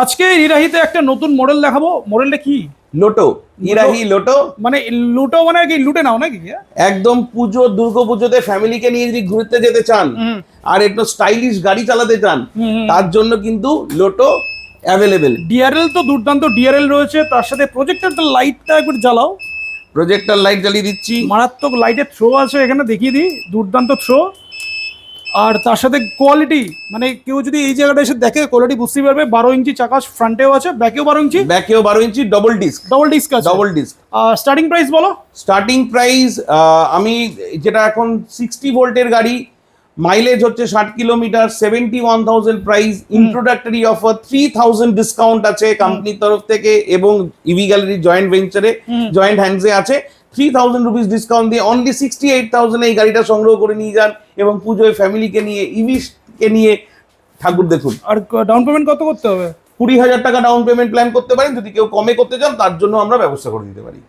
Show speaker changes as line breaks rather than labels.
আজকে ইরাহিতে একটা নতুন মডেল দেখাবো। মডেলটা কি?
Lotto, ইরাহি lotto.
মানে লুটো মানে কি লুটে নাও নাকি?
একদম পুজো, দুর্গাপুজোতে ফ্যামিলিকে নিয়ে যদি ঘুরতে যেতে চান আর একটু স্টাইলিশ গাড়ি চালাতে চান, তার জন্য কিন্তু লোটো অ্যাভেলেবেল।
ডিআরএল তো দুর্দান্ত ডিআরএল রয়েছে, তার সাথে প্রজেক্টরটা লাইটটা একবার জ্বালাও।
প্রজেক্টর লাইট জ্বালিয়ে দিচ্ছি।
মারাত্মক লাইটের থ্রো আছে এখানে, দেখিয়ে দিই, দুর্দান্ত থ্রো। আর তার সাথে কোয়ালিটি, মানে কেউ যদি এই জায়গাটা এসে দেখে কোয়ালিটি বুঝতেই পারবে। 12 ইঞ্চি চাকা ফ্রন্টেও আছে, ব্যাকেও 12 ইঞ্চি,
ব্যাকেও 12 ইঞ্চি, ডবল ডিস্ক।
ডবল ডিস্ক আছে,
ডবল ডিস্ক।
স্টার্টিং প্রাইস বলো।
স্টার্টিং প্রাইস আমি যেটা এখন 60 ভোল্টের গাড়ি, মাইলেজ হচ্ছে 60 kilometre, 71,000 price. Introductory offer 3,000 discount আছে কোম্পানির তরফ থেকে এবং ইভি গ্যালারি জয়েন্ট ভেঞ্চারে, জয়েন্ট হ্যান্ডসে আছে। 3,000 রুপিস ডিসকাউন্ট দিয়ে অনলি 68,000 এই গাড়িটা সংগ্রহ করে নিয়ে যান এবং পুজোয় ফ্যামিলিকে নিয়ে, ইভিকে নিয়ে ঠাকুর দেখুন।
আর ডাউন পেমেন্ট কত করতে হবে?
20,000 টাকা ডাউন পেমেন্ট প্ল্যান করতে পারেন। যদি কেউ কমে করতে চান তার জন্য আমরা ব্যবস্থা করে দিতে পারি।